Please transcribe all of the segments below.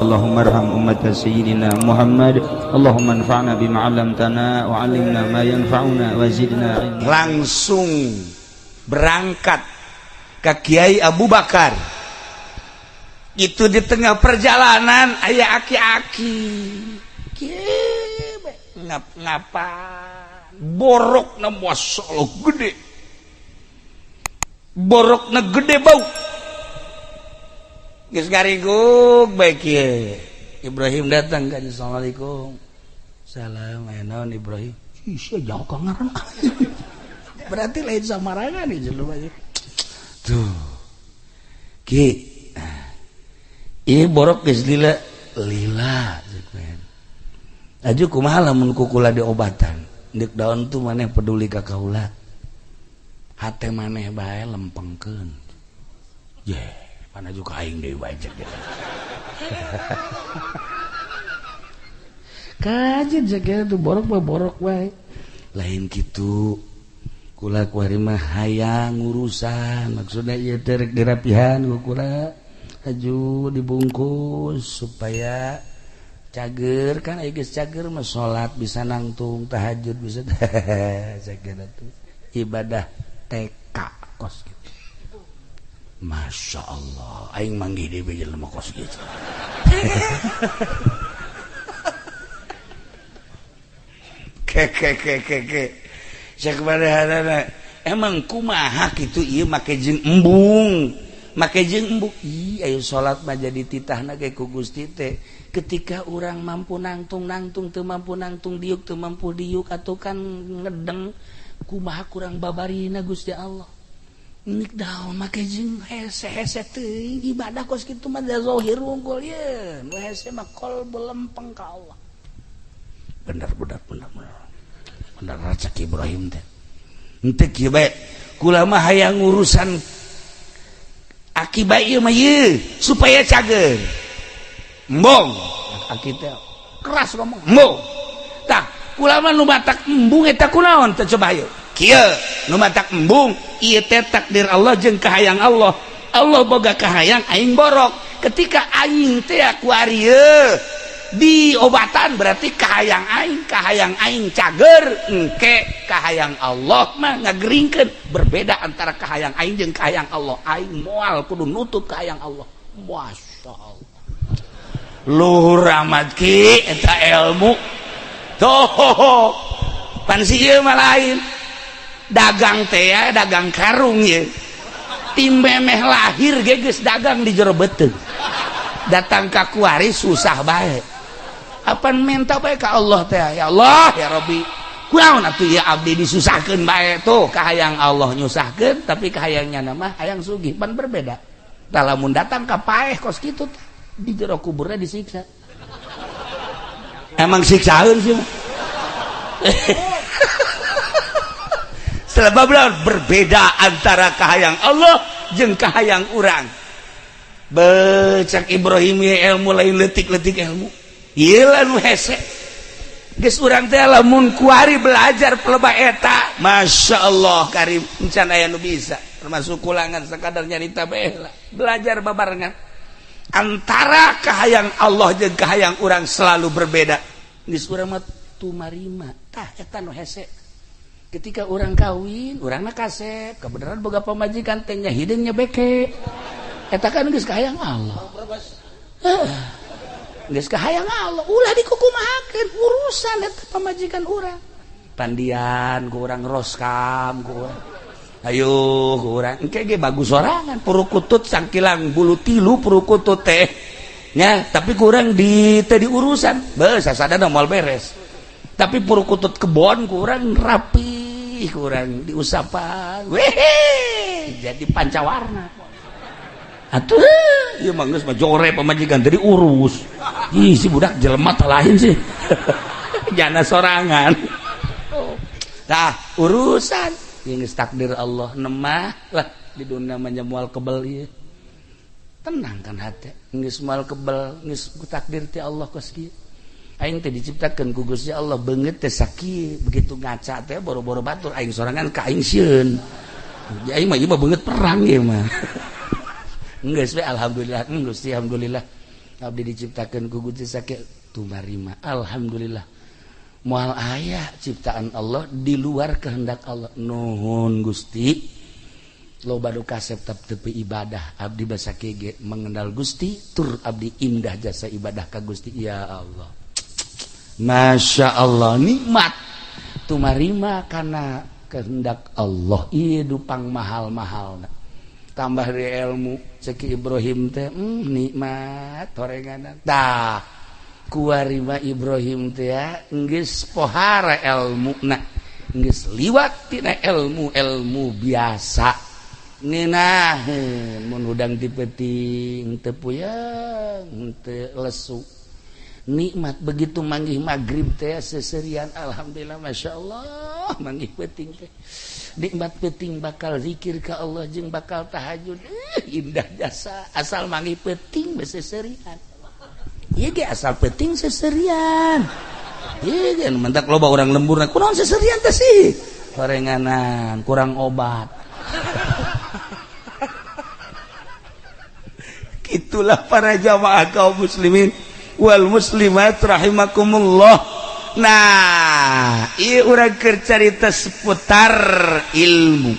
Allahumma arham ummat sayyidina Muhammad. Allahumma anfa'na bima 'allamtana wa 'allimna ma yanfa'una wa zidna ilma. Langsung berangkat ke Kiai Abu Bakar. Itu di tengah perjalanan aya aki-aki. Ngapa borokna masyaallah gede. Borokna gede bau. Geus garigug bae kieu. Ibrahim datang kan, assalamualaikum. Salam, naon Ibrahim? Sia jauh ka ngaran. Berarti lain samarangan ieu jelema. Tuh. Ki. Ieu borok geus lila ceukna. Aju kumaha lamun kukula diobatan? Deuk daun tuh maneh peduli ka kaula. Hate maneh bae lempengkeun. Yeah. Pana juga aing deui bae cek dia. Kajen sakira tuh borok wae. Lain kitu. Kula kuari mah hayang urusan. Maksudna ieu teh rek dirapihan ku kula. Aju dibungkus supaya cager kan aya geus cager mah salat bisa nangtung, tahajud bisa sakira tuh. Ibadah TK kos gitu. Masya Allah, aing manggih di bejel lemah kos gitu. Ke. Sakabaraha emang kumaha kitu ieu make jeung embung. Make jeung embung. Ih, aya salat mah jadi titahna ge ku Gusti teh. Ketika urang mampu nangtung teu mampu nangtung diuk teu mampu diuk atuh kan ngedeng kumaha kurang babarina Gusti Allah. Nik daun make jeung hese teuing ibadah kos kitu mah zahir unggul ye nu hese mah qalbu lempeng ka Allah. Bener racak Ibrahim teh henteu kieu bae kula mah hayang urusan akibat ieu mah ieu supaya cager embung aki teh keras ngomong embung tah kula mah nu batak embung eta kunaon teh coba ayo kieu nu matak embung ieu teh takdir Allah jeung kahayang Allah. Allah boga kahayang aing borok. Ketika aing teh ku ari di obatan berarti kahayang aing cager engke kahayang Allah mah ngageringkeun. Berbeda antara kahayang aing jeung kahayang Allah. Aing moal kudu nutut kahayang Allah. Masyaallah. Luhur amat ki eta ilmu. Toh pan sieu mah lain. Dagang teh ya, dagang karung ya. Tim memeh lahir ge geus dagang di jero beuteung. Datang ka kuari susah bae. Apan minta bae ka Allah teh, ya Allah ya Rabbi. Kunaon atuh ya abdi disusahkeun bae tuh, kahayang Allah nyusahkeun tapi kahayangnya mah hayang sugih, pan berbeda. Tah lamun datang ka paeh kos kitu di jero kuburna disiksa. Emang siksaeun sih. Sebab berbeda antara kahayang Allah jeung kahayang urang. Becak Ibrahim ye ilmu lain leutik-leutik ilmu. Ieu nu hese. Geus urang teh lamun kuari belajar pelebah eta, masyaallah karim encan aya nu bisa. Termasuk kulangan sakadar nyarita bae lah. Belajar babarengan. Antara kahayang Allah jeung kahayang urang selalu berbeda. Geus urang mah tumarima. Tah eta nu hese. Ketika orang kawin, orang nak kasep, kebenaran boga pamajikan teh nya hidungnya beke. Eta kan geus kahayang Allah. Geus kahayang Allah, ulah dikukumahakeun urusan eta pamajikan urang. Pandian ku urang roskam ku urang. Ayo ku urang engke ge bagus sorangan purukutut sangkilang bulu tilu purukutut teh. Nya, tapi ku urang di teh di urusan, beus sasadana moal beres. Tapi purukutut kebon ku urang rapi. Kurang diusapan jadi pancawarna atuh ieu mah geus mah jore pamajikan tadi urus ih si budak jelema teh lain sih jana sorangan tah urusan geus takdir Allah nemah lah di dunia mah moal kebel ieu tenang kan hate geus moal kebel geus takdir ti Allah kos kieu. Aing teh diciptakeun ku Gusti Allah beungeut teh sakieu begitu ngaca teh boro-boro batur aing sorangan ka aing sieun. Ya aing mah ieu mah beungeut perang ieu mah. Geus we alhamdulillah Gusti alhamdulillah. abdi diciptakeun ku Gusti sakit tumarima alhamdulillah moal aya ciptaan Allah di luar kehendak Allah nuhun Gusti loba nu kasep tepi ibadah abdi basa kege mengenal Gusti tur abdi indah jasa ibadah ka Gusti ya Allah masya Allah nikmat tumarima kana kehendak Allah ieu dupang mahal-mahal tambah dari ilmu ceki Ibrahim teh nikmat horenganan tah kuarima Ibrahim teh ya geus pohara ilmuna geus liwat tina ilmu biasa ngeunaheun mun hudang dipeting teu puyeng teu lesu nikmat begitu manggih magrib teh seserian alhamdulillah masyaallah manggih peuting teh nikmat peuting bakal zikir ka Allah jeung bakal tahajud indah jasa asal manggih peuting seserian ieu ge asal peuting seserian ieu ge mentak loba urang lemburna kunaon seserian teh sih horenganan kurang obat itulah para jamaah kaum muslimin wal muslimat rahimakumullah. Nah ieu urang keur carita seputar ilmu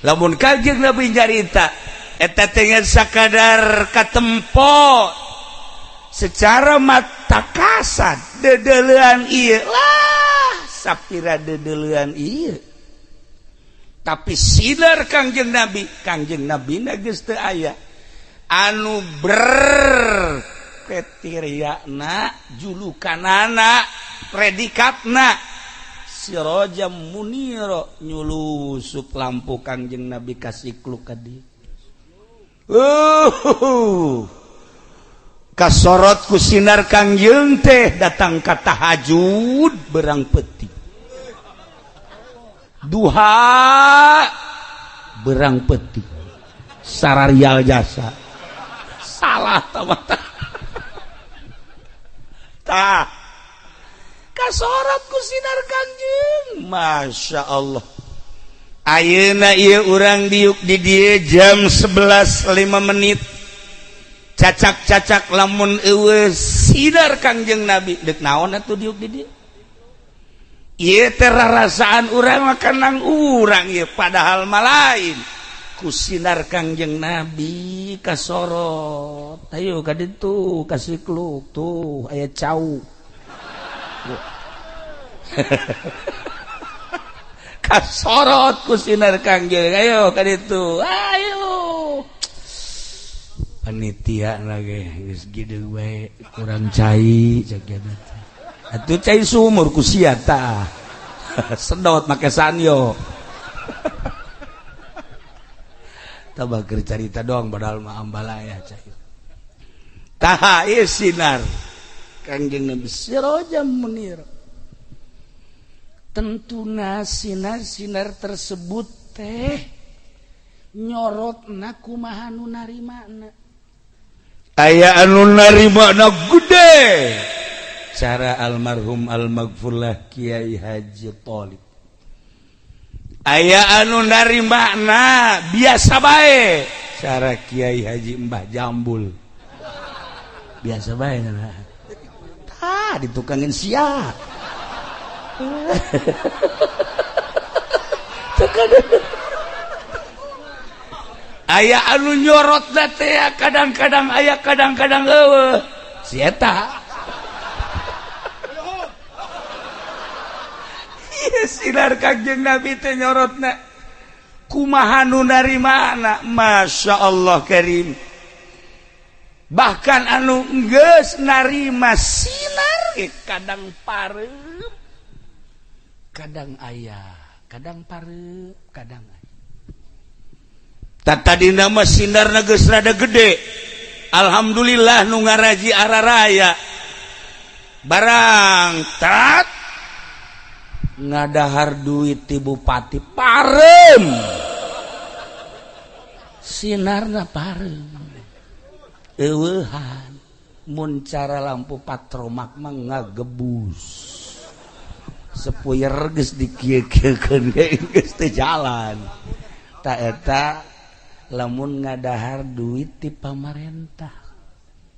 lamun Kangjeng Nabi carita eta teh sakadar katempo secara mata kasat dedeleuan ieu lah sapira dedeleuan ieu tapi sinar Kangjeng Nabi geus teu aya anu kriteryana julukanana predikatna sirajam munira nyulusup lampu Kangjeng Nabi kasikluk ka dieu kasorot ku sinar Kangjeng teh datang ka tahajud berang peuting duha berang peuting sararial jasa salah tamata tah kasorot ku sinar Kangjeng masya Allah ayeuna ieu urang diuk di dieu jam 11.05 cacak-cacak lamun eueuh sinar Kangjeng Nabi deuk naon atuh diuk di dieu ieu teh rarasaan urang makanang urang ieu padahal mah lain ku sinar Kangjeng Nabi kasorot ayo ka ditu kasikluk tuh aya cau kasorot ku sinar Kangjeng ayo ka ditu ayo panitia lagi geus gideung bae kurang cai jagana atuh cai sumur ku sia tah sedot make sanyo tabah keur carita doang padahal mah ambalaya cai tah ieu sinar Kangjeng Nabi sirajam munir tentuna sinar-sinar tersebut teh nyorotna kumaha nu narimana aya anu narimana gede cara almarhum almaghfurlah Kiai Haji Tholib aya anu narimana biasa bae cara Kiai Haji Mbah Jambul biasa bae nah tah ditukangin sia aya anu nyorot teh kadang-kadang aya kadang-kadang eueuh si eta sinar Kangjeng Nabi teh nyorotna kumaha nu narimana masya Allah karim bahkan anu geus narima sinar kadang pareup kadang aya kadang pareup kadang aya tadina mah sinarna geus rada gede alhamdulillah nu ngaraji araraya barang tat ngadahar duit ti bupati parem sinarna parem eueuhan mun cara lampu patromak mah ngagebus sepuyer geus dikieu-kieukeun geus teu jalan ta eta lamun ngadahar duit ti pamarentah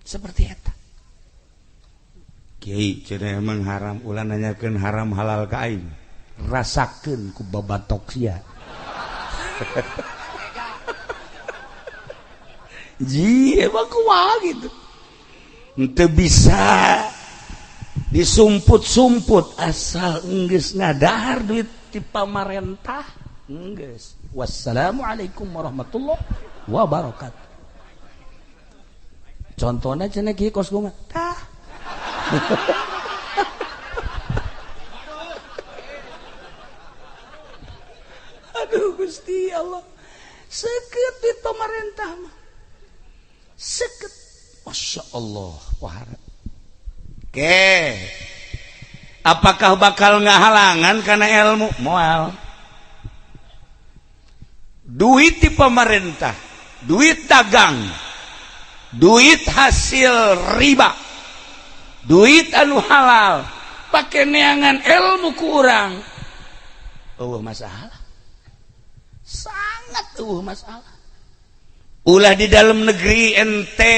seperti eta. Kiai cenah emang haram, ulah nanyakeun haram halal ka aing. Rasakeun ku babatok sia. Ji, emang kumaha gitu. Henteu bisa disumput-sumput asal enggeus ngadahar duit ti pamarentah. Enggeus. Wassalamualaikum warahmatullahi wabarakatuh. Contohnya cenah kieu kos gua mah. Tah. Aduh Gusti Allah, seket di pemerintah mah, seket, masya Allah, wahara. Oke, apakah bakal ngahalangan karena ilmu? Moal. Duit di pemerintah, duit dagang, duit hasil riba, duit anu halal, pakai neangan ilmu ku urang, masalah. Sangat masalah. Ulah di dalam negeri ente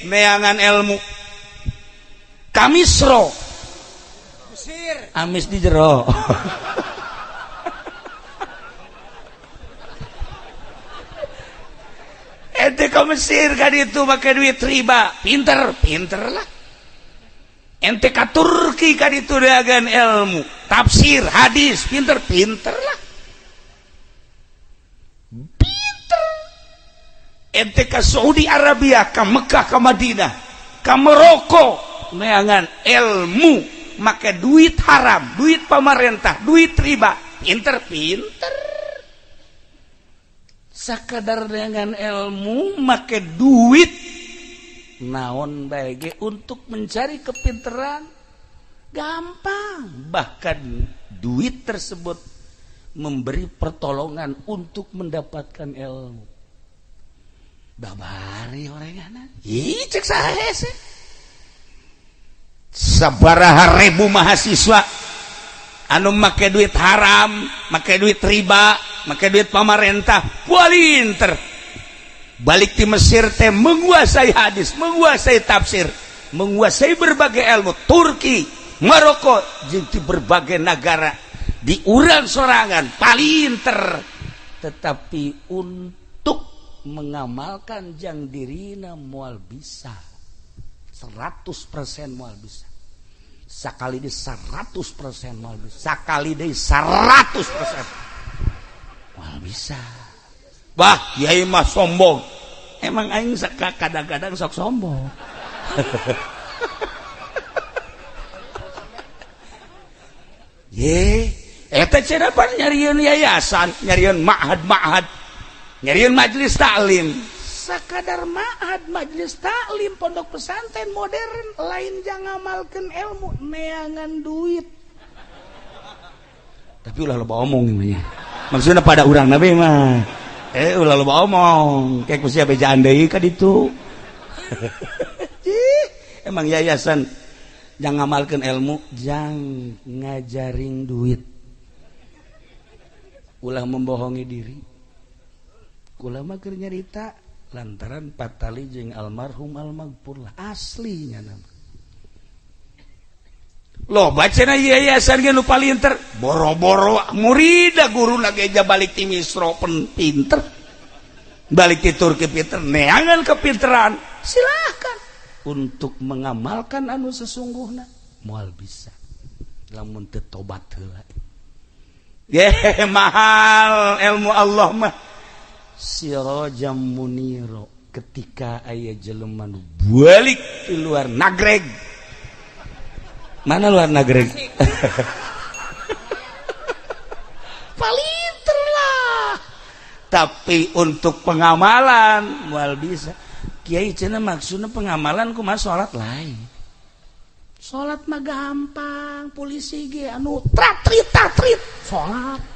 neangan ilmu. Kamisro. Mesir. Amis di jero. Ente ke Mesir ka ditu make duit riba. Pinter lah. Ente ka Turki ka ditu dagan ilmu. Tafsir, hadis, pinter lah. Ente ka Saudi Arabia, ka Mekah, ka Madinah, ka Maroko, neangan ilmu, make duit haram, duit pemerintah, duit riba, pinter. Sakadar neangan ilmu, make duit, naon bae untuk mencari kepinteran, gampang. Bahkan duit tersebut memberi pertolongan untuk mendapatkan ilmu. Babari orangana. Ih, cek saha sih. Sabaraha ribu mahasiswa anu make duit haram, make duit riba, make duit pemerintah, polinter. Balik di Mesir teh menguasai hadis, menguasai tafsir, menguasai berbagai ilmu. Turki, Maroko, jeung di berbagai negara di urang sorangan palinter. Tetapi untuk mengamalkan jang dirina moal bisa 100% moal bisa. Sakali di 100% moal bisa. Sakali di 100% moal bisa. Bah, kiai mah sombong. Emang aing kadang-kadang sok sombong. Ye, eta cenah pan nyarieun yayasan, nyarieun ma'had, nyariin majelis taklim, sakadar ma'had majelis taklim pondok pesantren modern lain jangan ngamalkeun ilmu neangan duit. Tapi ulah loba omong ieu mah. Maksudna pada urang nabi mah. Ulah loba omong, kayak kusia bejaan deui ka ditu. Emang yayasan jangan ngamalkeun ilmu, jang ngajaring duit. Ulah membohongi diri. Ulama keur nyarita lantaran patali jeung almarhum almaghfur lah aslinya nama. Loba cenah yayasan ge nu palinter boro-boro murida guruna ge balik ti Misro pinter. Balik ti Turki pinter neangan kepinteran. Silakan untuk mengamalkan anu sesungguhna moal bisa. Lamun teu tobat heula. Mahal ilmu Allah mah. Sirajam muniro ketika aya jelema nu balik di luar nagreg. Mana luar nagreg? Palinter lah. Tapi untuk pengamalan moal bisa. Kiai cenah maksudna pengamalan kumaha salat lain. Salat mah gampang, polisi ge anu tatrit salat.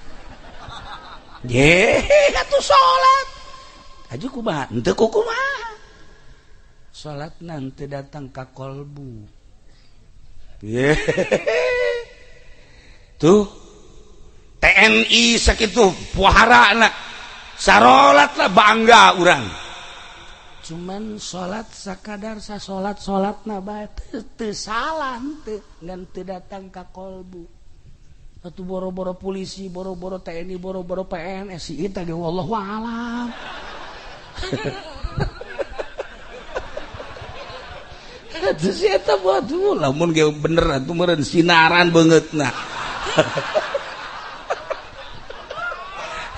Atuh salat. Aju kumaha? Henteu kumaha. Salat nanti datang ka kolbu. Tuh TNI sakitu puharana sarolat lah bangga urang. cuman salat sakadar salat bae teu salah teu ngan teu datang ka kolbu. Atuh boro-boro polisi, boro-boro TNI, boro-boro PNS si eta ge wallahu a'lam. Atuh si eta waduh lamun ge bener atuh meureun sinaran beungeutna.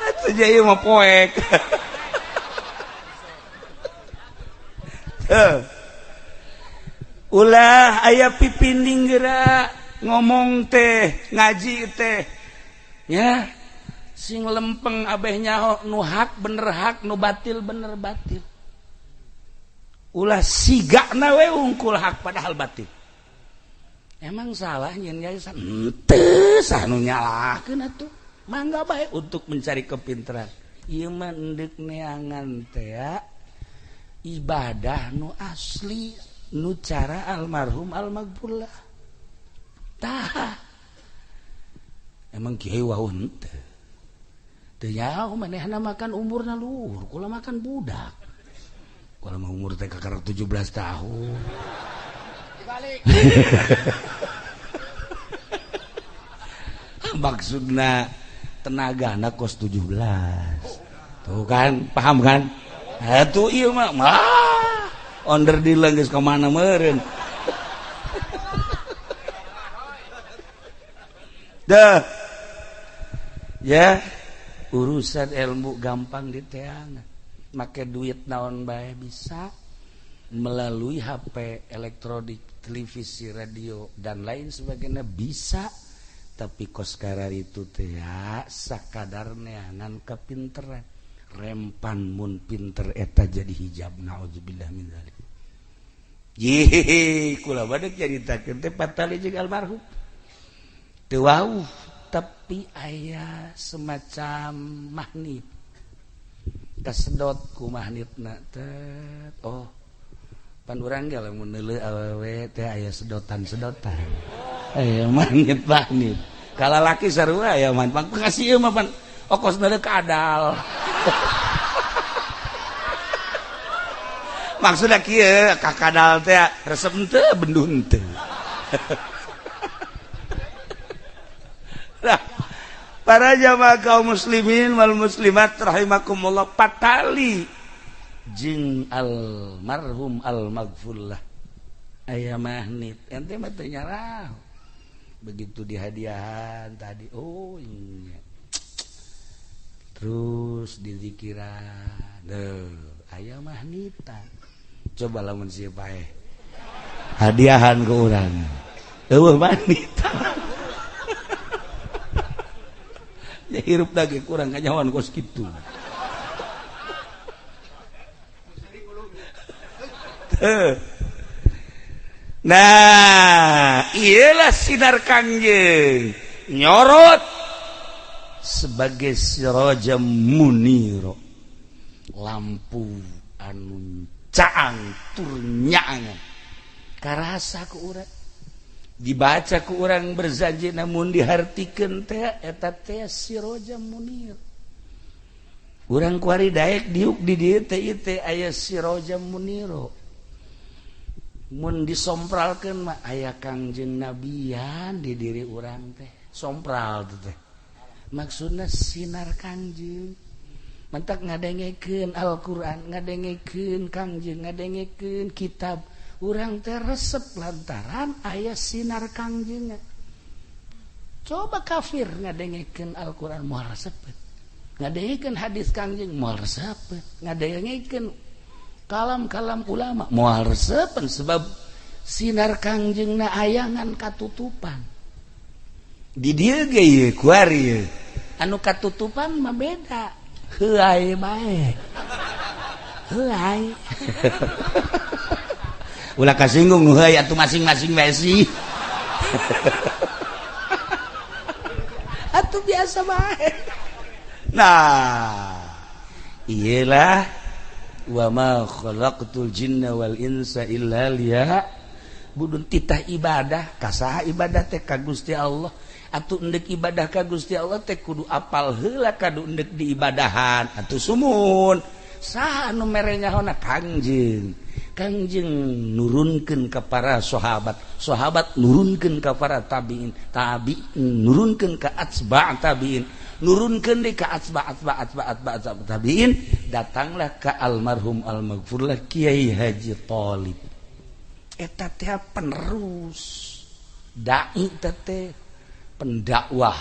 Atuh jadi mah poek. Ulah aya pipinding geura ngomong teh ngaji teh ya sing lempeng abeh nyaho nu hak bener hak nu batil bener batil. Ulah sigana we ungkul hak padahal batil. Emang salah nyen yayasan teu sanu nyalahkeun atuh mangga bae untuk mencari kepintaran. Ieu mah endek neangan teh ya ibadah nu asli nu cara almarhum almaghfurlah. Tah emang kiai wau henteu teu nyaho manehna makan umurna luhur kula makan budak kula mah umur teh kakara 17 tahun dibalik. Maksudna tenagana kos 17 tuh kan paham kan atuh ieu mah onder deal geus ka mana meureun. Dah, ya urusan ilmu gampang diteangan. Make duit naon bae bisa melalui HP, elektronik, televisi, radio dan lain sebagainya bisa. Tapi kos karar itu teh ya sakadar neangan kepinteran. Rempan mun pinter eta jadi hijab naudzubillah min dzalik. Ye, kula bade caritakeun teh patali jeung almarhum. Teu wau tapi aya semacam magnet kasedot ku magnetna teh oh pan urang ge lamun neuleuh awewe teh aya sedotan-sedotan aya magnet kalalaki sarua aya man pangkasi ieu mah pan okos neuleuh kadal. Maksudna kieu ka kadal teh resep teu bendun teu. Nah, para jamaah kaum muslimin wal muslimat rahimakumullah patali jeung almarhum almaghfurlah aya magnet ente mah teu nyarah begitu dihadiahan tadi oh iya terus dizikiran aya magnetan coba lamun sieu paeh hadiahan ke urang eueuh magnetan. Ya hirup lagi kurang kanyawan kos kitu. Nah, iyalah sinar Kangjeng nyorot sebagai sirajam muniro, lampu anu caang tur nyaangan karasa ku urang. Dibaca ku urang berjanji namun dihartikeun teh eta teh sirajam munir. Urang kuari daek diuk di dieu teh ieu teh aya sirajam muniro. Mun disompralkeun mah aya Kangjeng nabian di diri urang teh. Sompral teh. Maksudna sinar Kangjeng. Mantak ngadengekeun Al-Qur'an, ngadengekeun Kangjeng, ngadengekeun kitab. Urang teh resep lantaran aya sinar Kangjeng. Coba kafir ngadengekeun Al-Qur'an moal resepet. Ngadengekeun hadis Kangjeng moal resepet. Ngadengekeun kalam-kalam ulama moal resepet sebab sinar Kangjengna ayangan katutupan. Di dieu ge ieu kuari ieu. Anu katutupan mah beda. Heuai bae. Heuai. Ulah kasinggung heuy atuh masing-masing wae sih. Atuh biasa bae. Nah, iyalah wa ma khalaqtul jinna wal insa illa liya'budun titah ibadah kasaha ibadah teh ka Gusti Allah. Atuh endek ibadah ka Gusti Allah teh kudu apal heula kadu endek diibadahan. Atuh sumun saha anu mere nyahoana Kangjeng nurunkeun ka para sahabat nurunkeun ka para tabiin nurunkeun ka atsba' tabiin nurunkeun deui ka atsba' tabiin datanglah ka almarhum almaghfurlah Kiai Haji Thalib eta teh penerus dai teh pendakwah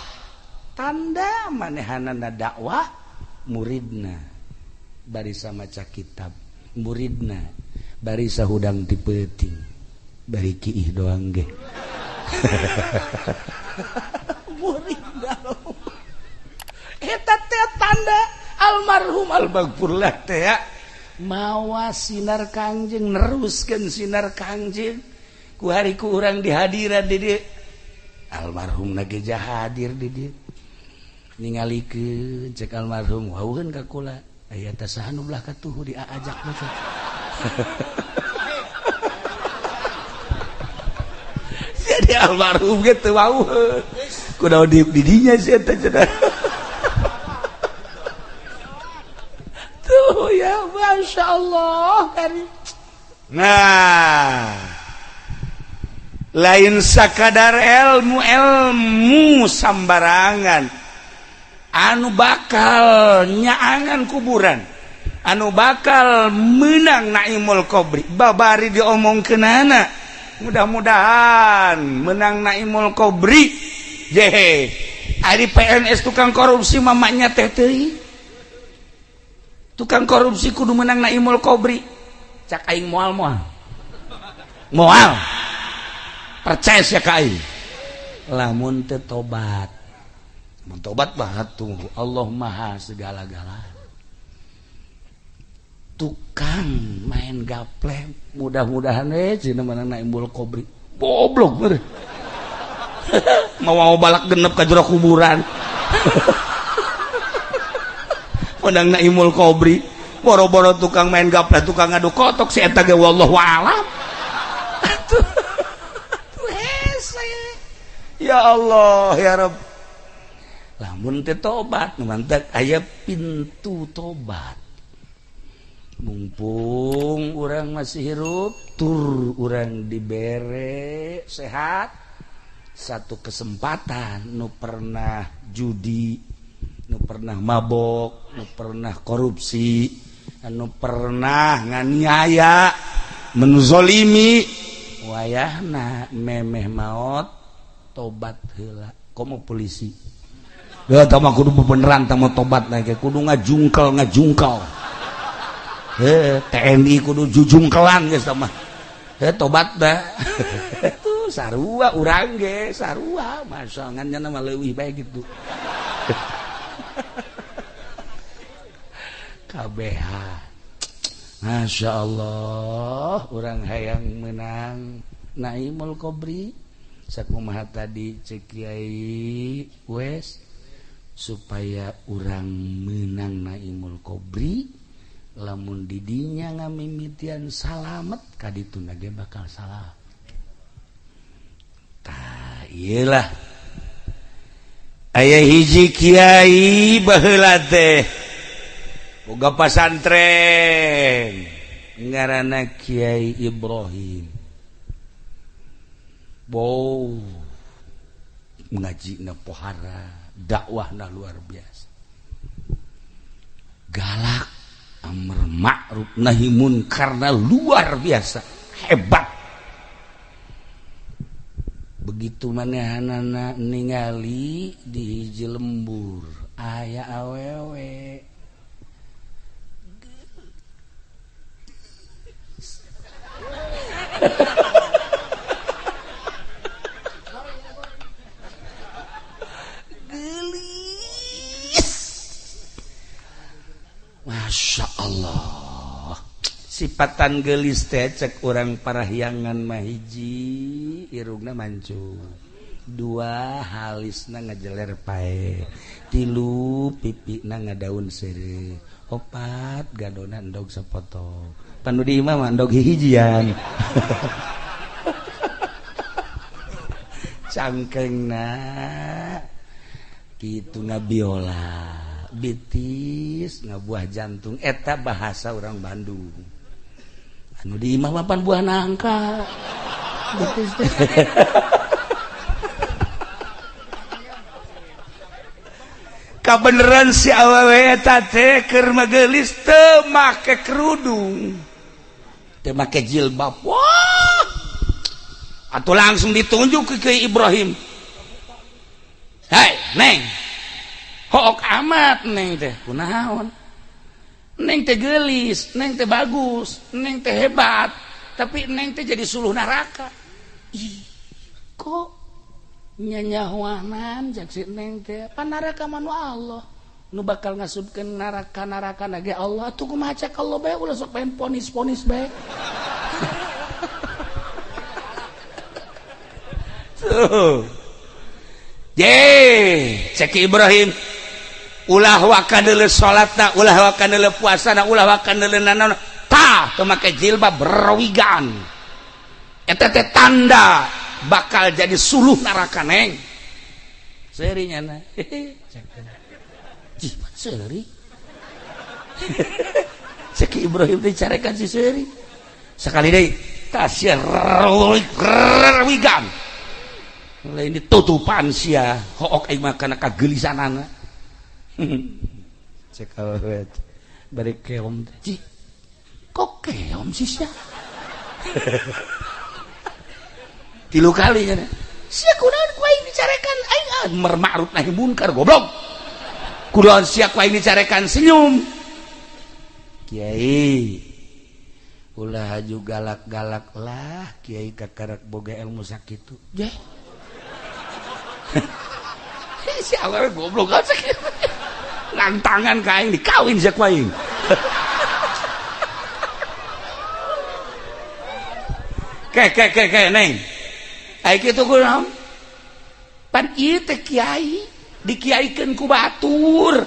tanda manehanana dakwah muridna bari samaca kitab muridna bari sahudang dipeuting bari kiih doang ge muridna eta teh tanda almarhum almaghfurlah teh mawa sinar Kangjeng neruskeun sinar Kangjeng ku hari ku urang dihadiran di dieu almarhumna ge hadir di dieu ningalikeun cek almarhum wauheun ka kula aya teh saha nu belah katuhu diajak mah jadi almarhum ge teu wauheun kunaon di dinya sia teh cenah tuh ya masyaallah kan nah lain sakadar ilmu sambarangan anu bakal nyaangan kuburan anu bakal menang naimul qabri babari diomongkeunana mudah-mudahan menang naimul qabri jehe ari PNS tukang korupsi mamanya teh teuing tukang korupsi kudu menang naimul qabri cak aing moal percaya sia ka aing lamun teu tobat mun tobat banget tuh Allah maha segala-galanya tukang main gaple mudah-mudahan cenah menang naimul qabri goblok bener mau balak genep ka jero kuburan menang naimul qabri boro-boro tukang main gaple tukang ngadu kotok si eta ge wallahu a'lam ya Allah ya Rabb lamun teh tobat mantap aya pintu tobat mumpung urang masih hirup tur urang dibere sehat satu kesempatan nu pernah judi nu pernah mabok nu pernah korupsi nu pernah nganiaya menzolimi wayahna memeh maot tobat heula komo polisi ya tama kudu beneran tama tobat na kudu ngajungkel TNI kudu jujungkelan geus tama tobat da tuh sarua urang ge sarua masa ngannya mah leuwih bae gitu KBH Masya Allah urang hayang menang naimul qabri sakumaha tadi cek Kiai wes supaya urang menang naimul qabri lamun didinya ngamimitian salamet kadituna ge bakal salah tah ieu lah aya hiji kiai baheula teh boga pasantren ngaranna Kiai Ibrahim wow ngaji na pohara dakwah na luar biasa galak amr ma'ruf nahi munkar na luar biasa hebat begitu manehanana ningali di hiji lembur aya awewe Masya Allah sifatan gelis teh cek orang parahyangan mahiji irungna mancung dua halisna ngajeler pae tilu pipina ngadaun sere opat gadona endog sapoto panu di imam endog hijian cangkengna kitu ngabiola bitis ngabuah jantung eta bahasa orang Bandung anu di imah mapan buah nangka bitis kabeneran si awewe eta teh keur magelis teu make kerudung teu make jilbab wah atuh langsung ditunjuk ke Ibrahim hai neng hook amat neng teh kunaon neng teh gelis neng teh bagus neng teh hebat tapi neng teh jadi suluh neraka ih kok nyanyahuanan jak si neng teh pan neraka manu Allah nu bakal ngasupkeun neraka ge Allah atuh kumaha cek Allah bae ulah sok pengen ponis bae tuh cek Ibrahim ulah wakandeuleu salatna ulah wakandeuleu puasana ulah wakandeuleu nanaon tah teu make jilbab berwigan eta teh tanda bakal jadi suluh neraka neng seurinya na jih seuri cek Ibrahim teh carekan si seuri sakali deui tah sia berwigan lain ditutupan sia hook aing mah kana kagelisanana cek awet bari keom teh kok keom sih sia tilu kali nya sia kunaon ku aing dicarekan aing amar ma'ruf nahi munkar goblok kunaon sia ku aing dicarekan senyum kiai ulah haju galak-galak lah kiai kakarak boga ilmu sakitu jeh si awewe goblok kan sakitu ngantangan ka aing dikawin sia ku aing ke neng aing kitu kunaon pan ieu teh kiai dikiaikeun ku batur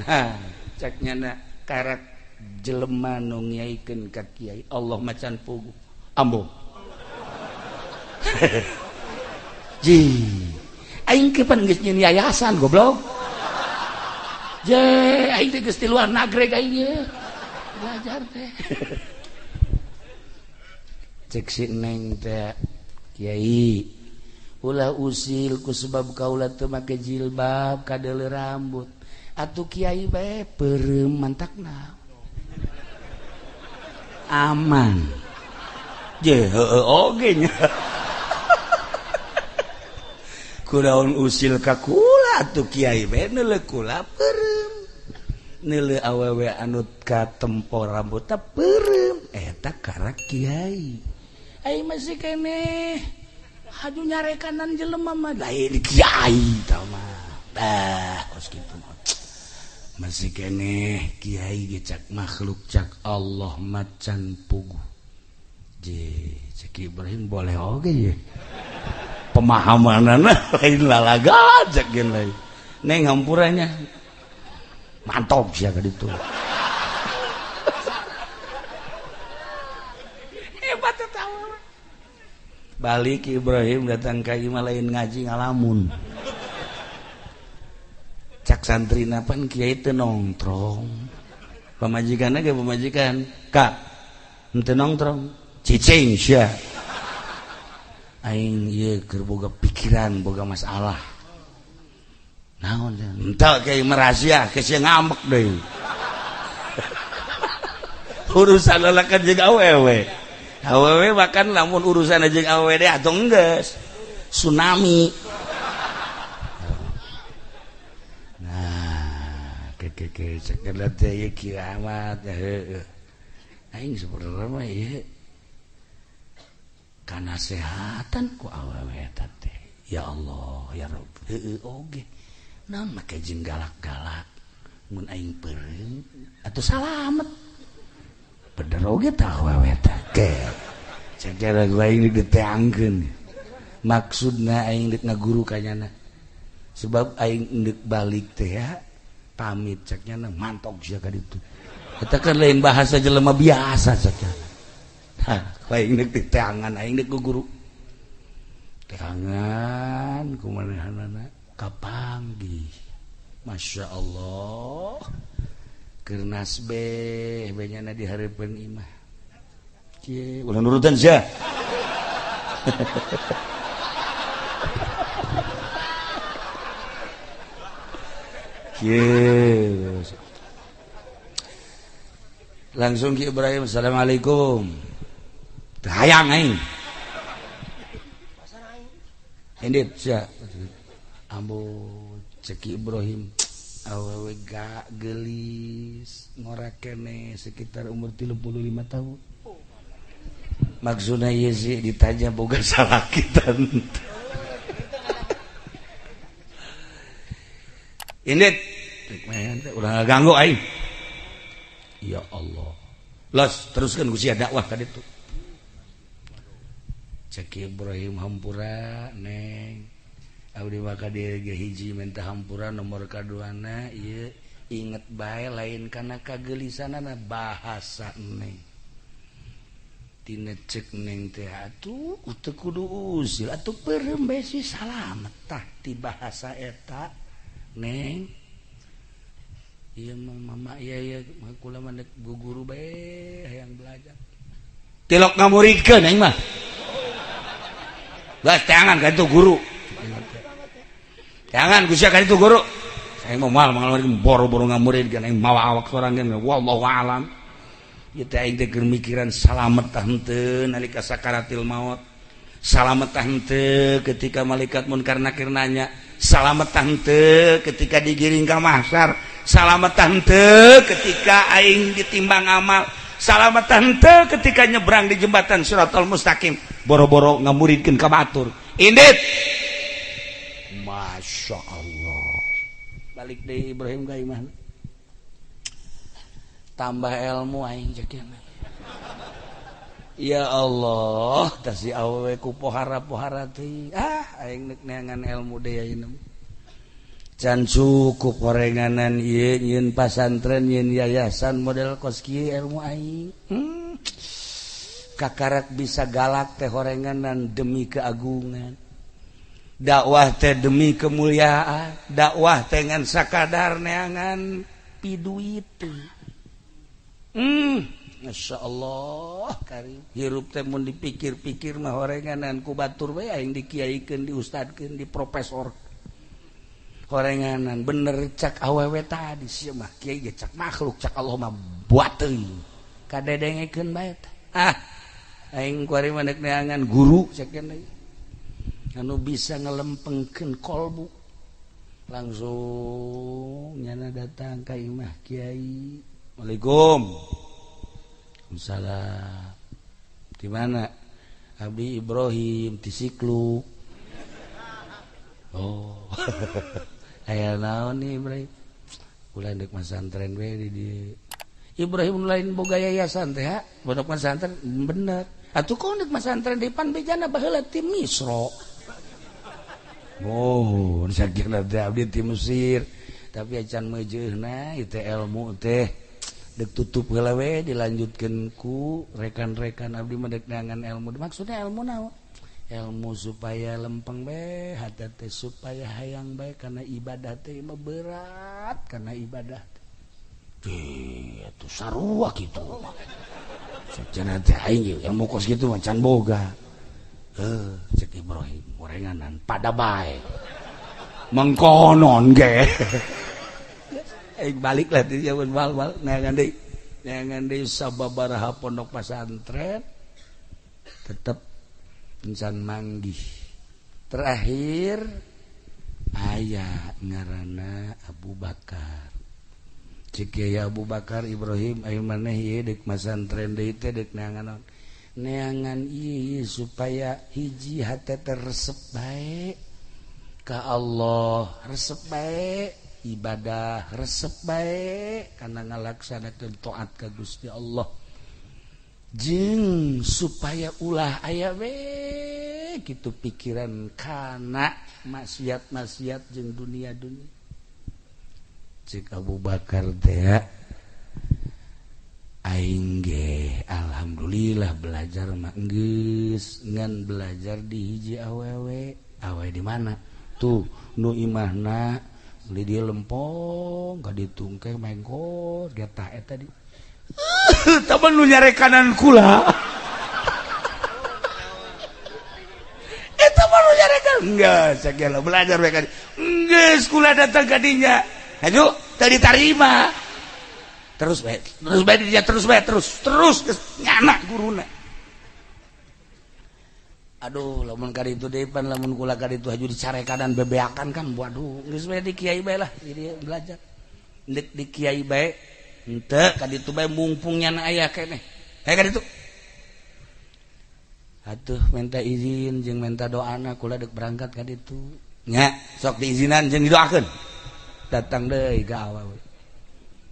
ha ceknya na karak jelema nu ngiaikeun ka kiai Allah macan pugu ambo ji aing ke pan geus nyeun yayasan goblok je aing teh geus di luar negeri aing ye belajar teh cek si neng teh kiai ulah usil ku sebab kaula teu make jilbab kadeuleu rambut atuh kiai bae peureum mantakna aman je heueuh oge nya kunaon usil ka kula atuh kiai bae neuleuh kula peureum neuleuh awewe anu katempo rambutna peureum eta karak kiai aing masih keneh haju nyarekanan jelema mah lain kiai tah mah dah kos kitu masih keneh kiai ge cak makhluk cak Allah macan pugu je cek Ibrahim boleh oge ye pemahamanana lain lalaga cak gen lain neng hampurannya mantap sia ka ditu hebat eta balik Ibrahim datang ka imah lain ngaji ngalamun cak santrina pan kiai teu nongtrong pamajikanna ge pamajikan kak henteu nongtrong cicing sia aing ieu keur boga pikiran boga masalah naon henteu kiai merahasia ke sia ngambek deui urusan lalakan jeung awewe bahkan lamun urusan jeung awewe deh atuh enggeus tsunami nah ke cekelat teh kiamat heueuh aing sebenarnya mah ieu kanasehatan ku awewe eta teh ya Allah ya Rabb heueuh oge naon make jeung galak-galak mun aing peureum atuh salamet bener oge tah awewe teh ke cara gua aing diteangkeun maksudna aing deuk ngaguru ka nyana sebab aing deuk balik teh ya pamit ceknya mantog sia ka ditu eta kan lain bahasa jelema biasa ceknya ha aing deuk diteangan aing deuk ku guru teangan kumanehanana kapanggih Masya Allah kernas B-nya diharapkan imah ulah nurutan sih langsung Ki Ibrahim assalamualaikum hayang aing endit sia ambo cek Ibrahim awewe gak gelis ngorak kene sekitar umur 35 tahun maksudnya Yezi ditanya boga salakitan endit udah ganggu aing ya Allah los teruskan gusia dakwah ka ditu cek Ibrahim hampura neng abdi maka dia hiji minta hampura nomor kaduana ieu inget bae lain kana kagelisanana bahasa neng tina cek neng teh atuh teu kudu usil atuh peureum bae si salamet tah ti bahasa eta neng ieu mama iya kula mah guguru bae hayang belajar tilok ngamuridkeun aing mah geus tangan ka itu guru jangan gusia kan itu guru saya mau mal boro-boro ngamurid kan yang mawa awak sorang kan wallahu alam kita aing teh mikiran salamet tah henteu nalika sakaratil maut salamet tah henteu ketika malaikat munkar nakir nanya salamet tah henteu ketika digiring ka mahsyar salamet tah henteu ketika aing ditimbang amal salamet tah henteu ketika nyebrang di jembatan Siratal Mustaqim boro-boro ngamuridkeun ka batur indit Masya Allah balik deh Ibrahim ka imah tambah ilmu aing cek ya Allah tasi awewe ku pohara-pohara teh aing nek neangan ilmu deui ayeuna can cukup horenganan ieu nyieun pasantren nyieun yayasan model kos kieu ilmu aing kakarak bisa galak teh horenganan demi keagungan dakwah teh demi kemuliaan dakwah teh ngan sakadar neangan piduit Masya Allah karim hirup teh mun dipikir-pikir mah horenganan ku batur bae aing dikiaikeun diustadkeun di profesor horenganan bener cak awewe tadi sia mah kiai ge cak makhluk cak Allah mah buat teuing kadedengekeun bae aing kuari mah neangan guru cek deui anu bisa ngelempengkeun kolbu langsung nyana datang ka imah kiai Waalaikum Salam di mana abdi Ibrahim di Siklu oh aya naon nih Ibrahim ulah dek masantren we di Ibrahim lain boga yayasan teh pondok pesantren bener atuh kok dek masantren di pan bejana baheula ti Misra oh sakira teh abdi ti Mesir tapi acan meujeuna ieu teh ilmu teh dek tutup heula we dilanjutkeun ku rekan-rekan abdi mah dek neangan ilmu maksudnya ilmu naon ilmu supaya lempeng bae hate teh supaya hayang bae kana ibadah teh mah berat kana ibadah teh atuh sarua kitu mah sajan teh aing ilmu kos kitu mah can boga cek Ibrahim gorenganan pada bae mengkonon ge balik lah di zaman bal neangan deui sababaraha pondok pesantren tetep encan manggih terakhir aya ngaranna Abu Bakar cik ya Abu Bakar Ibrahim aya maneh ieu deuk pesantren deui teh deuk neangan ieu supaya hiji hate teh resep bae ka Allah resep bae ibadah resep bae kana ngalaksanakeun taat ka Gusti Allah jeung supaya ulah aya we kitu pikiran kana maksiat-maksiat jeung dunia-dunia cik Abu Bakar teh aing ge alhamdulillah belajar mah geus ngan belajar di hiji awewe di mana tuh nu imahna di dia lempong ka ditungke mengkot getah eta di temen lu nyare kanan kula eta mah lu nyare kanan enggak sakela belajar we ka geus kula datang ka dinya aju tadi tarima terus nyana guruna aduh lamun ka ditu depan lamun kula ka ditu haju dicarekan bebeakan kan waduh geus we di kiai bae lah jadi belajar ndek di kiai bae henteu ka ditu bae mumpung nyana aya keneh ka ditu atuh minta izin jeung minta doana kula deuk berangkat ka ditu nya sok diizinan jeung didoakeun datang deui ka awewe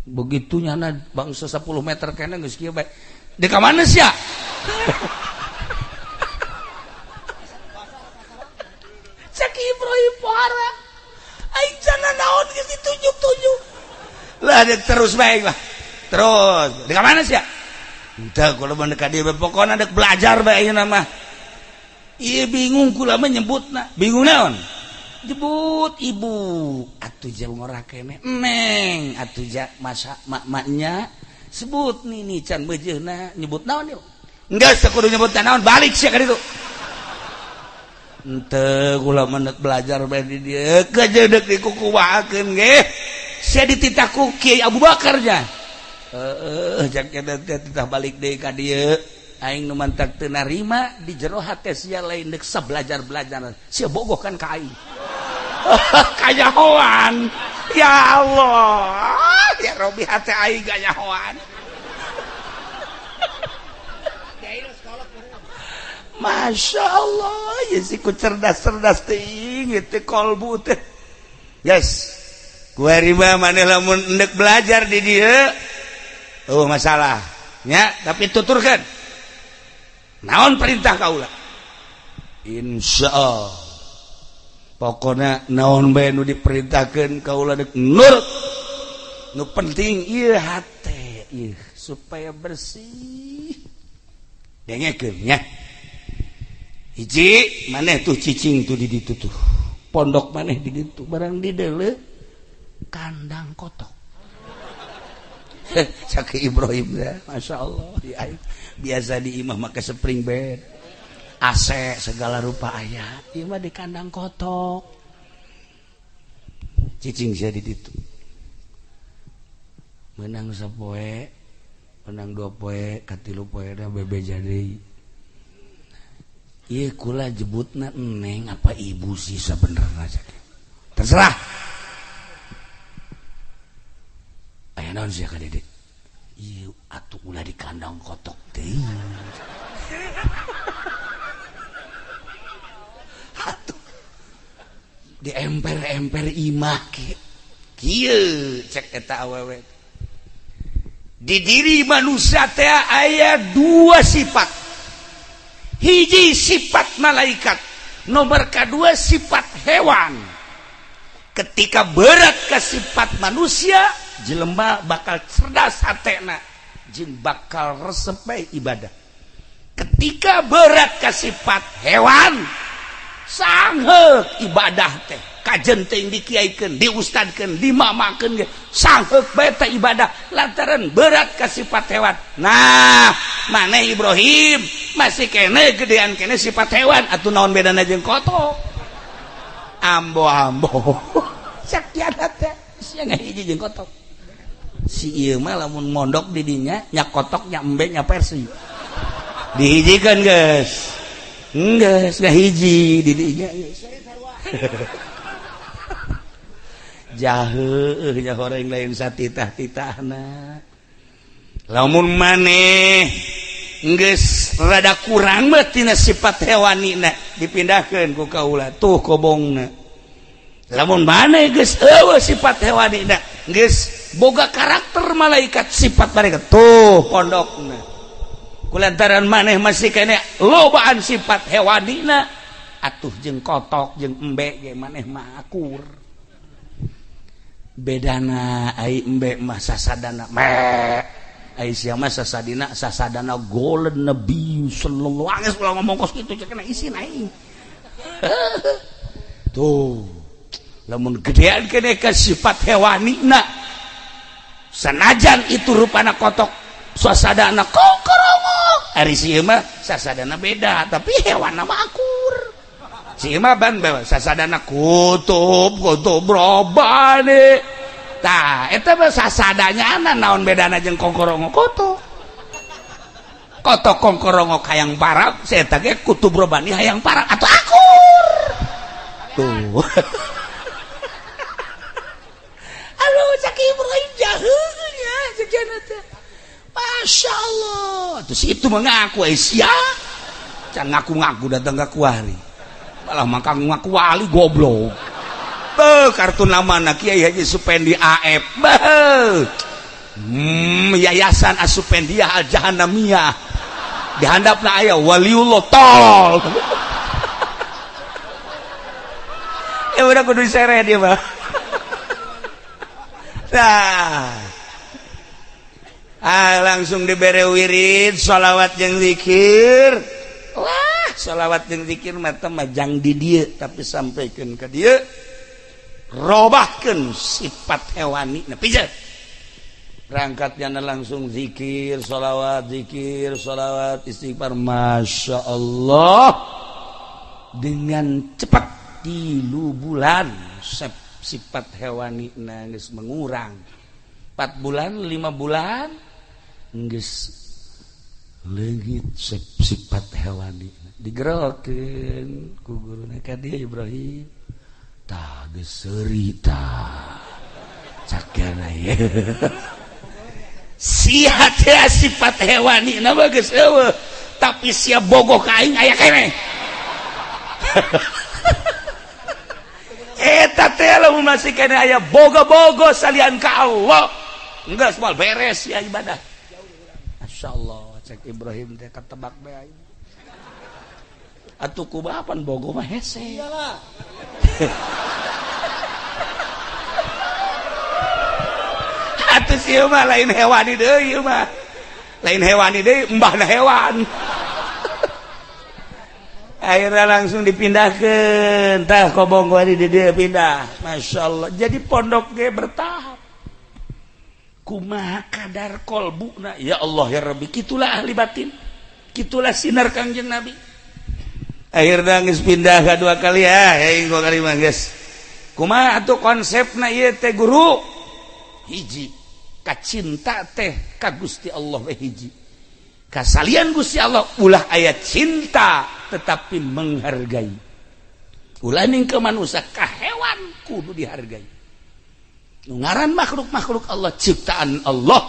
begitu nyana bangsa 10 meter keneh geus kieu bae di ka mana sia cek Ibrahim pohara aing cenah naon geus ditunjuk-tunjuk lah dek terus baik lah terus di ka mana sia henteu kula mah ka dieu pokona dek belajar bae ayeuna mah ieu bingung kula mah nyebutna bingung naon jebut ibu atuh jeung ora keneh neng atuh ja masa mak-maknya sebut nini can bejeuna nyebut naon yuk enggeus teu kudu nyebut naon balik sia ka ditu henteu kula mah belajar bae di dieu kejedeg dikukuwakeun ge sia dititah ku Kiai Abu Bakar nya jak eta titah balik deui ka dieu aing nu mantak teu narima di jero hate sia lain deuk sabelajar-belajar sia bogohkan ka aing kanyahoan ya Allah ya Robi hate aing kanyahoan Masya Allah ya siku cerdas-cerdas teuing teh kolbu teh yes kuarima maneh lamun endek belajar di dieu oh masalah nya tapi tuturkeun naon perintah kaula insyaallah pokona naon bae nu diperintahkeun kaula deuk nurut nu penting ieu hate ieu supaya bersih dengekeun nya hiji maneh tuh cicing tuh di ditu tuh pondok maneh di ditu barang di deuleu kandang kotok cak Ibrahim ya masyaallah biasa di imah make spring bed AC segala rupa aya ieu mah di kandang kotok cicing sia di ditu menang sapoe menang 2 poe katilu poe da bebeja deui ieu kula jebutna neng apa ibu sih sabenerna terserah aya naon sia ka Dede ieu atuh ulah di kandang kotok teh atuh di emper-emper imah kieu cek eta awewe di diri manusia teh aya 2 sifat hiji sifat malaikat nomor kedua sifat hewan ketika berat ke sifat manusia jelema bakal cerdas hatena jeung bakal resep bae ibadah ketika berat ke sifat hewan sangheuk ibadah teh kajen teh dikiaikeun diustadkeun dimamakeun ge sangheuk bae teh ibadah lantaran berat ke sifat hewan nah maneh Ibrahim masih kene gedean kene sifat hewan atuh naon bedana jeung kotok ambo-ambo sakiana teh sia ngahiji jeung kotok si ieu mah lamun mondok di dinya nya kotok nya embe nya persi dihijikeun geus geus ngahiji di dinya jaheuh nya horeng lain satitah-titahna lamun maneh geus rada kurang mah tina sifat hewanina dipindahkeun ku kaula tuh kobongna lamun maneh geus eueuh sifat hewanina geus boga karakter malaikat sifat malaikat tuh pondokna kulantaran maneh masih kene lobaan sifat hewanina atuh jeung kotok jeung embe ge maneh mah akur bedana ai embe mah sasadana ai sia mah sasadana golden nabi sallallahu alaihi wasallam ngomong kos kitu cenah isin aing tuh lamun gedean kene ka sifat hewanina sanajan itu rupana kotok suasadana kokorongok ari si mah sasadana beda tapi hewan mah akur si mah ban bae sasadana kutub robane tah eta mah sasadanya naon bedana jeung kokorongok kotok kokorongok hayang parab saya eta ge kutub robani hayang parab atau akur tuh aduh cak Ibrahim jahil ya sekian teh Masya Allah terus itu mengaku Aisyah can ngaku-ngaku datang ke kuari malah maka ngaku wali goblok tuh kartun namana Kiai Haji Supendi AF Yayasan Asupendiah Al Jahannamiyah dihandapna aya waliullah tol udah kudu diseret dia mah nah langsung dibere wirid sholawat jeung zikir wah sholawat jeung zikir mah majang di dieu tapi sampaikan ke dieu robahkeun sifat hewani nah pijet berangkatnya langsung zikir sholawat istighfar Masya Allah dengan cepat 3 bulan sifat hewani geus mengurang 4 bulan 5 bulan geus leungit sifat hewani digerokeun ku guruna ka dieu Ibrahim tah geus seuri tah cakana ye sihat ya sifat hewani na geus eueuh tapi sia bogoh ka aing aya keneh eta teh lamun masih kena aya boga-boga salian ka Allah enggeus moal beres ya ibadah masyaallah cek Ibrahim teh katebak bae atuh kumapan bogo mah hese iyalah atuh sieu mah lain hewani deui ieu mah lain hewani deui mbahna hewan akhirnya langsung dipindahkan tah kobong di dia pindah Masya Allah jadi pondok ge bertahap kumaha kadar kolbuna ya Allah ya Rabbi kitulah ahli batin kitulah sinar Kangjeng Nabi akhirnya geus pindah ka 2 kali aing 2 kali mah geus kumaha atuh konsepna ieu teh guru hiji ka cinta teh ka Gusti Allah we hiji kasalian Gusti Allah ulah aya cinta tetapi menghargai ulah ning ke manusia ka hewan kudu dihargai ngaran makhluk-makhluk Allah ciptaan Allah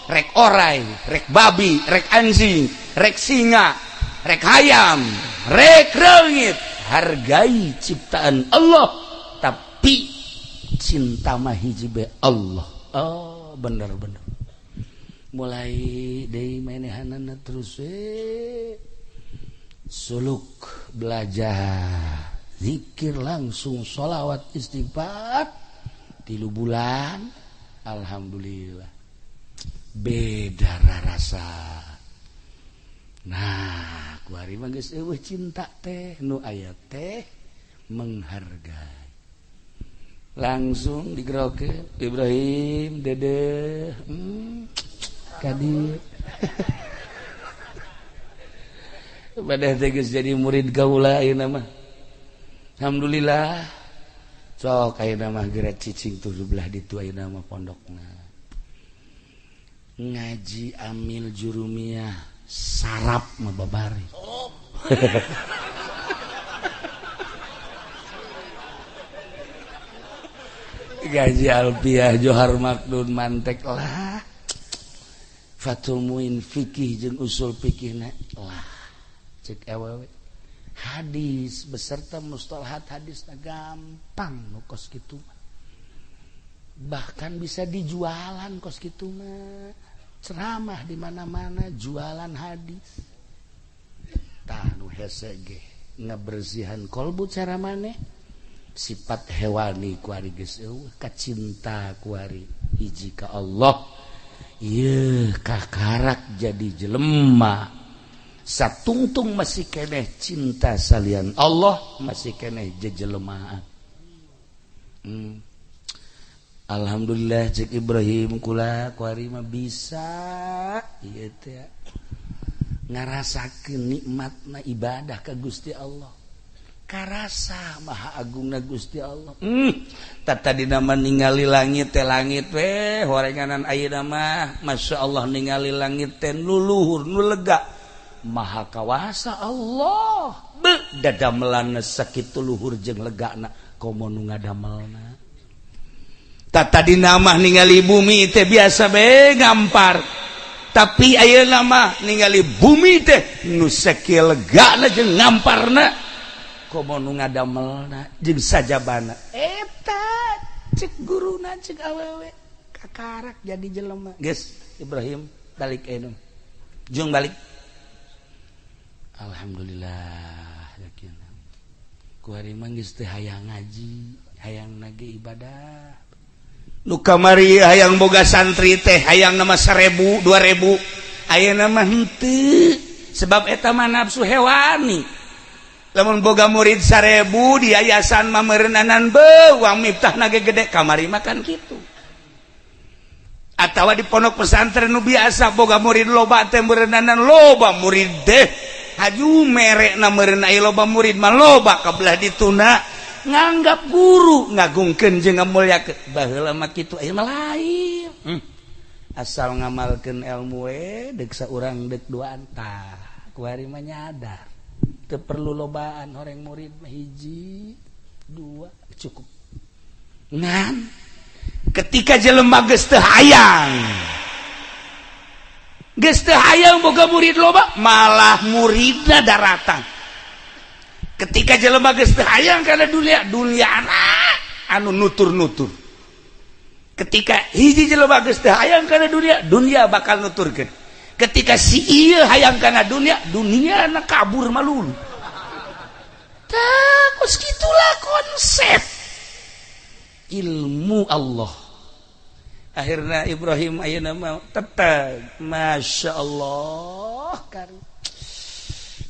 rek orai rek babi rek anjing rek singa rek hayam rek reungit hargai ciptaan Allah tapi cinta mah hiji be Allah oh bener-bener mulai dari manehanana terus suluk belajar zikir langsung sholawat istighfar 3 bulan alhamdulillah beda rasa nah kuari mah geus eueuh cinta teh nu aya teh menghargai langsung digerokeun Ibrahim dede kadi badah teh geus jadi murid kaula ayeuna mah alhamdulillah sok ayeuna mah geura cicing tuh belah ditu ayeuna mah pondokna ngaji amil jurumiyah sarap mah babari ngaji alfiah johar makdun mantek lah Fathul Muin fikih jeung usul fikihna lah cek awewe hadis beserta mustalahat hadisna gampang nu kos kitu bahkan bisa dijualan kos kitu mah ceramah di mana-mana jualan hadis tah nu hese ge ngabersihan kolbu cara maneh sifat hewani kuari geus eueuh kacinta kuari hiji ka Allah ieu kakarak jadi jelema satungtung masih keneh cinta salian Allah masih keneh jejelemaan Alhamdulillah cek Ibrahim kula kuari mah bisa ieu teh ngarasakeun nikmatna ibadah ka Gusti Allah. Karasa maha agungna Gusti Allah. Tata dina mah ningali langit teh langit we horenganan ayeuna mah masyaallah ningali langit teh nu luhur nu lega. Maha kawasa Allah. Dadamelanna sakitu luhur jeung legana komo nu ngadamelna. Tata dina mah ningali bumi teh biasa bae ngampar. Tapi ayeuna mah ningali bumi teh nu sakieu legana jeung ngamparna komo nu ngadamelna jeung sajabana. Eta cek guruna cek awewe kakarak jadi jelema. Geus Ibrahim balik anu. Jung balik. Alhamdulillah yakin. Ku ari mah geus teu hayang ngaji, hayang nage ibadah. Nu kamari hayang boga santri teh hayang nama 1000 2000 ayeuna mah henteu sebab eta mah nafsu hewani. Lamun boga murid 1000 di yayasan mah meureunanan beuh uang miftahna ge gede kamari mah kan kitu. Atawa di pondok pesantren nu biasa boga murid loba teh meureunanan loba murid teh haju merekna meureun aya loba murid mah loba kabelah dituna. Nganggap guru ngagungkeun jeung ngamulyakeun baheula mah kitu aya mah lain. Asal ngamalkeun ilmu we deuk saurang deuk duaan tah kuari mah nyadar teu perlu lobaan horeng murid mah 1 2 cukup. Ngan ketika jelema geus teu hayang boga murid loba malah muridna daratan. Ketika jelema geus teu hayang kana dunia anu nutur-nutur. Ketika hiji jelema geus teu hayang kana dunia bakal nuturkeun. Ketika si ieu hayang kana dunia na kabur malulu. Tah kos kitulah konsep ilmu Allah. Akhirna Ibrahim ayeuna mah tetep masyaallah kan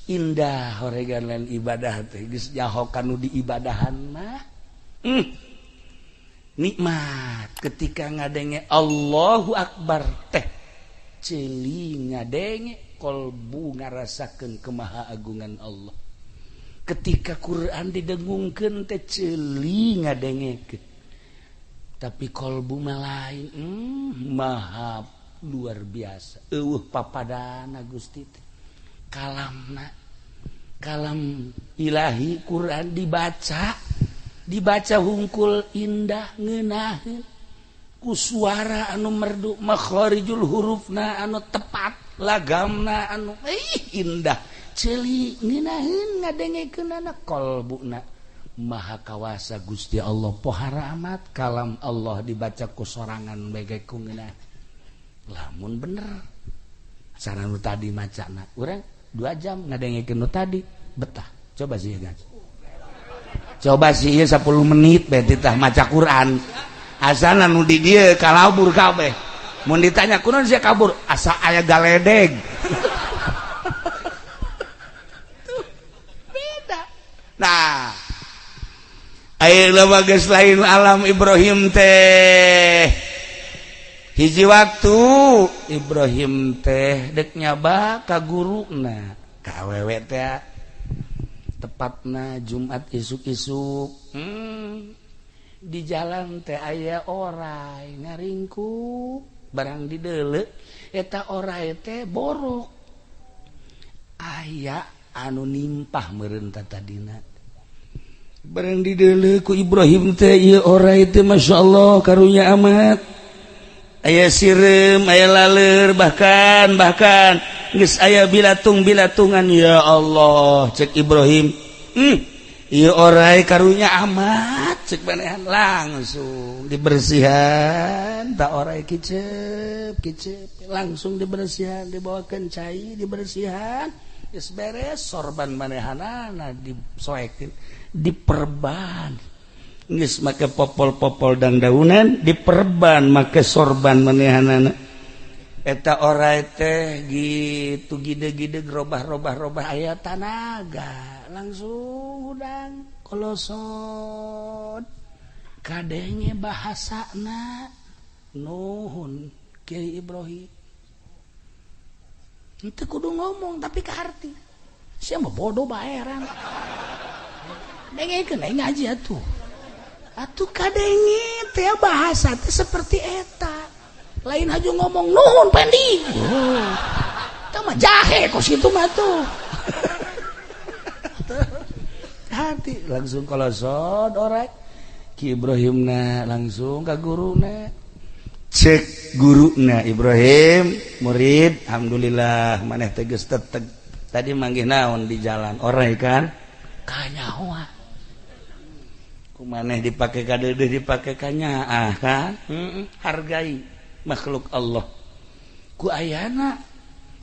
indah horeganan ibadah teh geus nyaho kanu diibadahan mah nikmat ketika ngadenge Allahu Akbar teh ceuli ngadenge kolbu ngarasakeun kemahaagungan Allah. Ketika Quran didengungkeun teh ceuli ngadengekeun tapi kolbu mah lain maha luar biasa eueuh papadana Gusti teh kalam ilahi Quran dibaca hungkul indah ngeunaheun ku suara anu merdu makharijul hurufna anu tepat lagamna anu indah ceuli ngeunaheun ngadengekeunana kolbuna maha kawasa Gusti Allah pohara amat kalam Allah dibaca ku sorangan bege ku ngeunah lamun bener cara nu tadi macana urang 2 jam ngadengekeun nu tadi betah coba sih guys coba sih 10 menit bae tah maca Quran asana nu di dieu kalabur kabeh mun ditanya kunaon sia kabur asa aya galedeg beda. Nah ayeuna mah geus lain alam Ibrahim teh hiji waktu Ibrahim teh dek nyaba ka guruna ka awewe teh tepatna Jumat isuk-isuk di jalan teh aya oray ngaringku barang dideuleu eta oray teh borok aya anu nimpah meureun tadina barang dideuleu ku Ibrahim teh ieu oray teh masyaallah karunya amat aya sireum aya laleur bahkan geus aya bilatung-bilatungan ya Allah cek Ibrahim ieu oray karunya amat cek manehan langsung dibersihan tak oray kicep langsung dibersihan dibawakeun cai dibersihan geus beres sorban manehanana disoekeun diperban geus make popol-popol dan daunan diperban make sorban manehanana eta oray teh gitu gide-gide robah-robah aya tanaga langsung udang kolosot kadenge bahasana nuhun Kiai Ibrahim itu kudu ngomong tapi ke arti siapa bodoh baeran dengekeun aing ngaji atuh kadenge teh bahasa teh seperti eta lain haju ngomong nuhun pendi tah mah jahe kos kitu mah tuh hati langsung kolosot orek Ki Ibrahimna langsung ka guruna cek guruna Ibrahim murid alhamdulillah maneh teh geus teteg tadi manggih naon di jalan orai kan kanyahoa ku maneh dipake ka deudeuh dipake ka nyaah kan hargai makhluk Allah ku ayana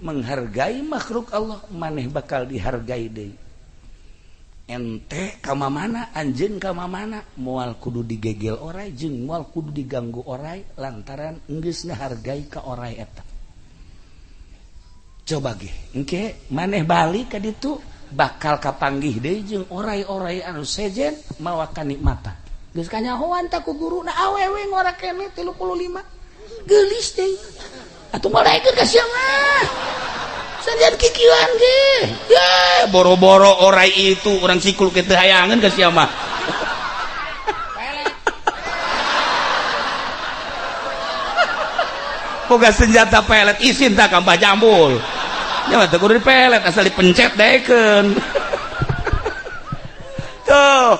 menghargai makhluk Allah maneh bakal dihargai deui ente kama mana anjeun kama mana moal kudu digegel orai jeung moal kudu diganggu orai lantaran geus ngahargai ka orai eta coba ge engke maneh balik ka ditu bakal kapanggih deui jeung orai-orai anu sejen mawa kanikmatan geus kanyahoan ta ku guruna awewe ngora keneh 35 geulis deui atuh malaekeun ka sia mah sanjad kikieuan ge ya boro-boro orai itu urang sikul kitu hayangeun ka sia mah boga senjata pelet isin tah ka Mbah Jambul nya mah teu kudu dipelet asal dipencet daekeun tuh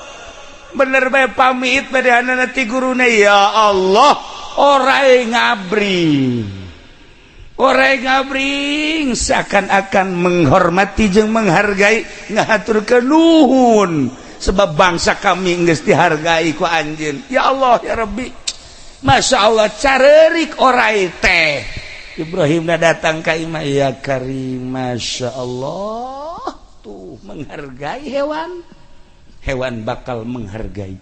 bener bae pamit badanana ti guruna ya Allah orai ngabring seakan-akan menghormati jeung menghargai ngahaturkeun nuhun sebab bangsa kami geus dihargai ku anjeun ya Allah ya Rabbi Masya Allah careurik orai teh Ibrahimna datang ka imah ya Karim Masya Allah tuh menghargai hewan bakal menghargai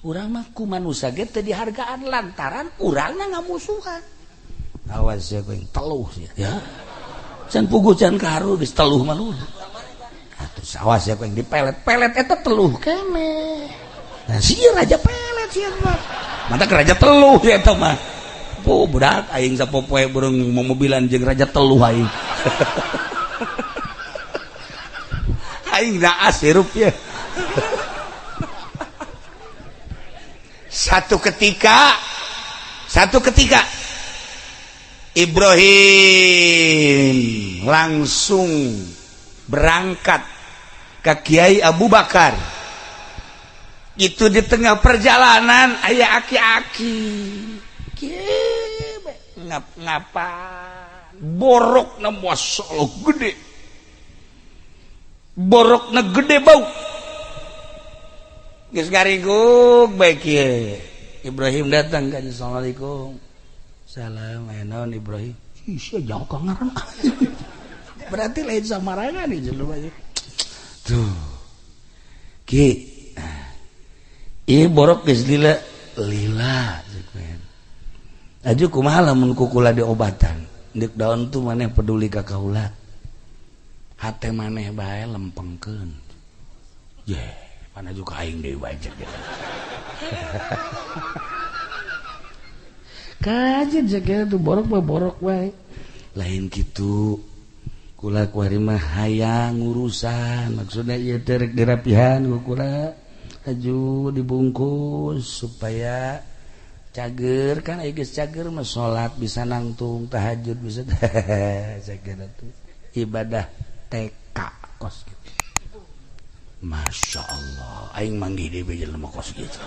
urang mah ku manusia ge teu dihargaan lantaran urangna ngamusuhan awas ya going teluh ya can puguh can karu geus teluh mah lu atuh awas ya going dipelet-pelet eta teluh keneh nah sia raja pelet sia mah mata ke raja teluh ya eta mah budak aing sapopoe burung momobilan jeung raja teluh aing aing naas hirup ya satu ketika Ibrahim langsung berangkat ke Kiai Abu Bakar. Itu di tengah perjalanan aya aki-aki. Ngapa? Borokna masyaallah gede. Borokna gede bau. Geus garigug bae kieu. Ibrahim datang ka Assalamualaikum. Salam naon Ibrahim. Sia jauh ka ngaran. Berarti lain samarangan nih jelema ieu. Tuh. Ki. Ieu borok geus lila ceukna. Aju kumaha lamun kukula diobatan. Deuk daon tuh maneh peduli ka kaula. Hate maneh bae lempengkeun. Ye, pana juga aing deui bae cek. Kajen segala tuh borok wae lain gitu kula kuari mah hayang urusan maksudnya ieu teh rek dirapihan ku kula aju dibungkus supaya cager kan aya geus cager mah salat bisa nangtung tahajud bisa sageda tuh ibadah TK kos gitu. Masya Allah aing manggih deui jelema kos gitu